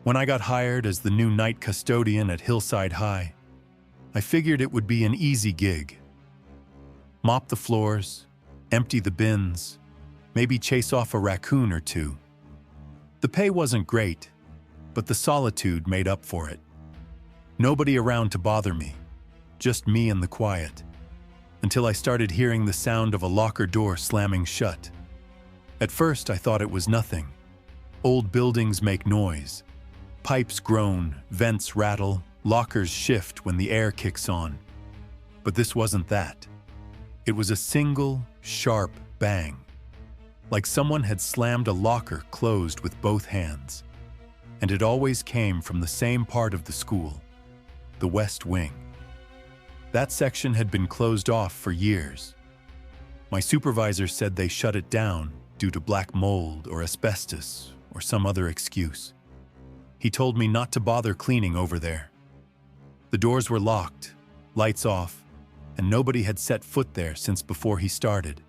When I got hired as the new night custodian at Hillside High, I figured it would be an easy gig. Mop the floors, empty the bins, maybe chase off a raccoon or two. The pay wasn't great, but the solitude made up for it. Nobody around to bother me, just me and the quiet, until I started hearing the sound of a locker door slamming shut. At first, I thought it was nothing. Old buildings make noise. Pipes groan, vents rattle, lockers shift when the air kicks on. But this wasn't that. It was a single, sharp bang, like someone had slammed a locker closed with both hands. And it always came from the same part of the school, the West Wing. That section had been closed off for years. My supervisor said they shut it down due to black mold or asbestos or some other excuse. He told me not to bother cleaning over there. The doors were locked, lights off, and nobody had set foot there since before he started.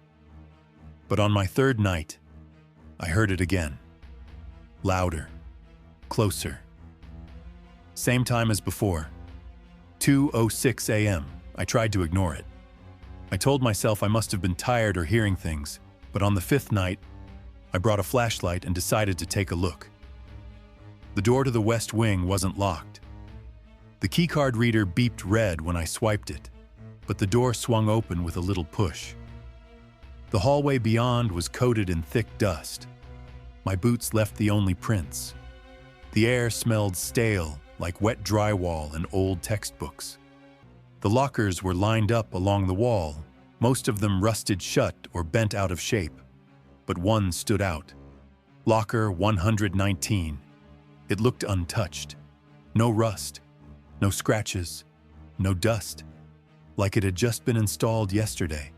But on my third night, I heard it again. Louder, closer. Same time as before, 2:06 a.m. I tried to ignore it. I told myself I must have been tired or hearing things, but on the fifth night, I brought a flashlight and decided to take a look. The door to the West Wing wasn't locked. The keycard reader beeped red when I swiped it, but the door swung open with a little push. The hallway beyond was coated in thick dust. My boots left the only prints. The air smelled stale, like wet drywall and old textbooks. The lockers were lined up along the wall, most of them rusted shut or bent out of shape. But one stood out. Locker 119. It looked untouched. No rust, no scratches, no dust, like it had just been installed yesterday.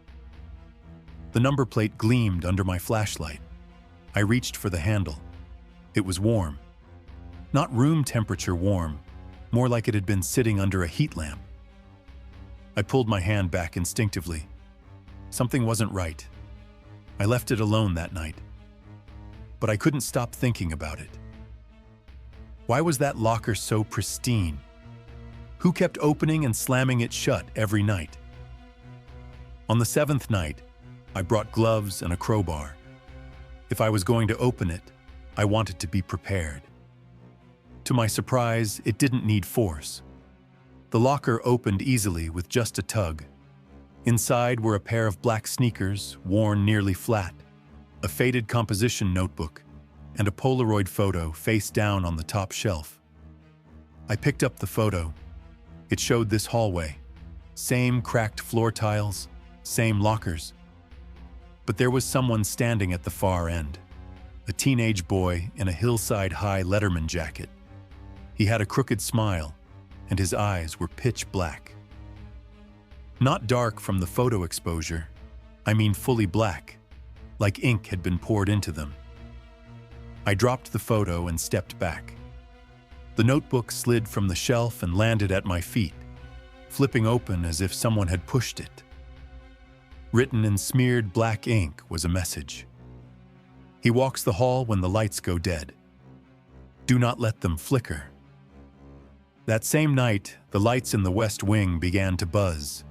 The number plate gleamed under my flashlight. I reached for the handle. It was warm. Not room temperature warm, more like it had been sitting under a heat lamp. I pulled my hand back instinctively. Something wasn't right. I left it alone that night. But I couldn't stop thinking about it. Why was that locker so pristine? Who kept opening and slamming it shut every night? On the seventh night, I brought gloves and a crowbar. If I was going to open it, I wanted to be prepared. To my surprise, it didn't need force. The locker opened easily with just a tug. Inside were a pair of black sneakers, worn nearly flat, a faded composition notebook, and a Polaroid photo face down on the top shelf. I picked up the photo. It showed this hallway. Same cracked floor tiles, same lockers. But there was someone standing at the far end, a teenage boy in a Hillside High Letterman jacket. He had a crooked smile, and his eyes were pitch black. Not dark from the photo exposure, I mean fully black, like ink had been poured into them. I dropped the photo and stepped back. The notebook slid from the shelf and landed at my feet, flipping open as if someone had pushed it. Written in smeared black ink was a message. He walks the hall when the lights go dead. Do not let them flicker. That same night, the lights in the West Wing began to buzz.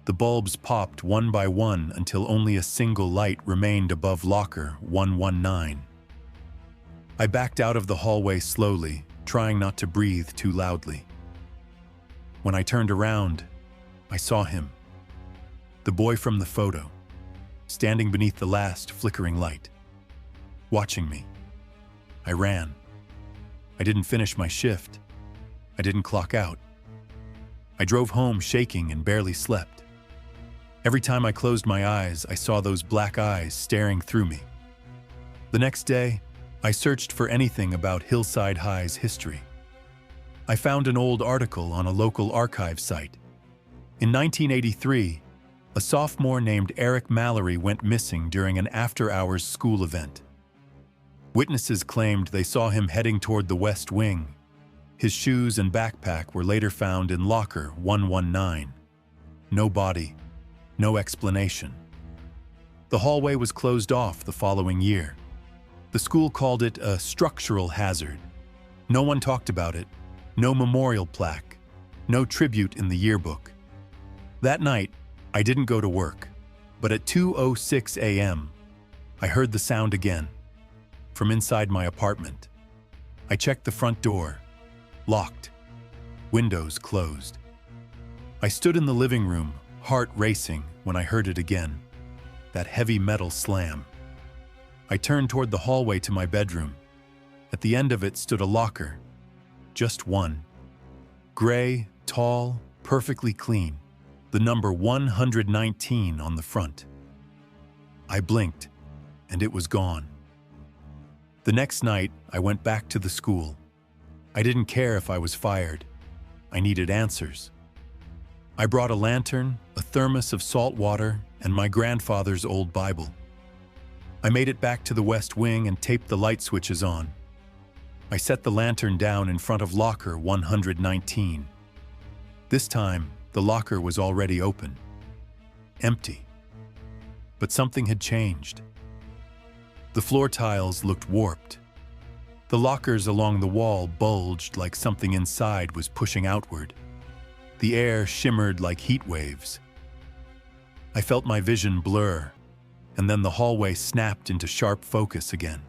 The bulbs popped one by one until only a single light remained above locker 119. I backed out of the hallway slowly, trying not to breathe too loudly. When I turned around, I saw him. The boy from the photo, standing beneath the last flickering light, watching me. I ran. I didn't finish my shift. I didn't clock out. I drove home shaking and barely slept. Every time I closed my eyes, I saw those black eyes staring through me. The next day, I searched for anything about Hillside High's history. I found an old article on a local archive site. In 1983, a sophomore named Eric Mallory went missing during an after-hours school event. Witnesses claimed they saw him heading toward the West Wing. His shoes and backpack were later found in locker 119. No body, no explanation. The hallway was closed off the following year. The school called it a structural hazard. No one talked about it. No memorial plaque. No tribute in the yearbook. That night, I didn't go to work, but at 2:06 a.m., I heard the sound again, from inside my apartment. I checked the front door, locked, windows closed. I stood in the living room, heart racing, when I heard it again, that heavy metal slam. I turned toward the hallway to my bedroom. At the end of it stood a locker, just one. Gray, tall, perfectly clean, the number 119 on the front. I blinked, and it was gone. The next night, I went back to the school. I didn't care if I was fired. I needed answers. I brought a lantern, a thermos of salt water, and my grandfather's old Bible. I made it back to the West Wing and taped the light switches on. I set the lantern down in front of locker 119. This time, the locker was already open. Empty. But something had changed. The floor tiles looked warped. The lockers along the wall bulged like something inside was pushing outward. The air shimmered like heat waves. I felt my vision blur, and then the hallway snapped into sharp focus again.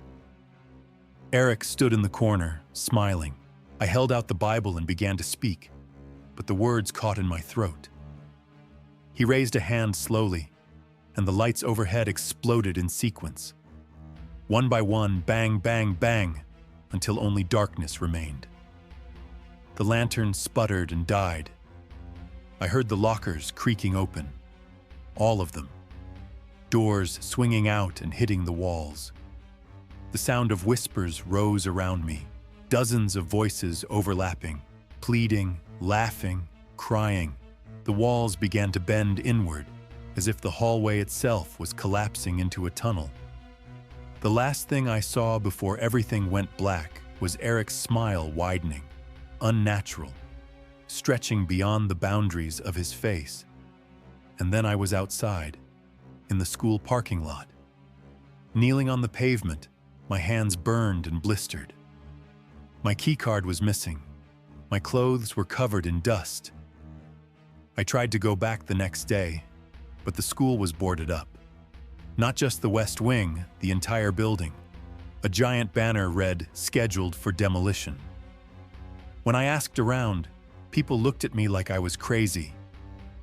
Eric stood in the corner, smiling. I held out the Bible and began to speak, but the words caught in my throat. He raised a hand slowly, and the lights overhead exploded in sequence. One by one, bang, bang, bang, until only darkness remained. The lantern sputtered and died. I heard the lockers creaking open, all of them, doors swinging out and hitting the walls. The sound of whispers rose around me, dozens of voices overlapping, pleading, laughing, crying. The walls began to bend inward, as if the hallway itself was collapsing into a tunnel. The last thing I saw before everything went black was Eric's smile widening, unnatural, stretching beyond the boundaries of his face. And then I was outside, in the school parking lot. Kneeling on the pavement, my hands burned and blistered. My keycard was missing. My clothes were covered in dust. I tried to go back the next day, but the school was boarded up. Not just the West Wing, the entire building. A giant banner read, "Scheduled for demolition." When I asked around, people looked at me like I was crazy.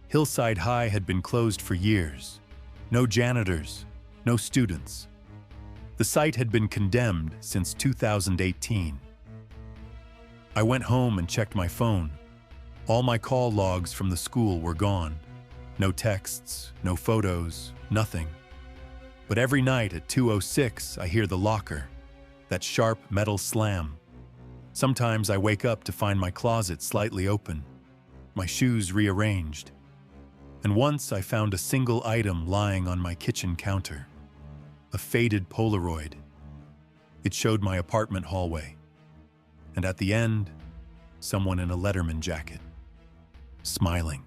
Hillside High had been closed for years. No janitors, no students. The site had been condemned since 2018. I went home and checked my phone. All my call logs from the school were gone. No texts, no photos, nothing. But every night at 2:06, I hear the locker, that sharp metal slam. Sometimes I wake up to find my closet slightly open, my shoes rearranged. And once I found a single item lying on my kitchen counter, a faded Polaroid. It showed my apartment hallway. And at the end, someone in a Letterman jacket, smiling.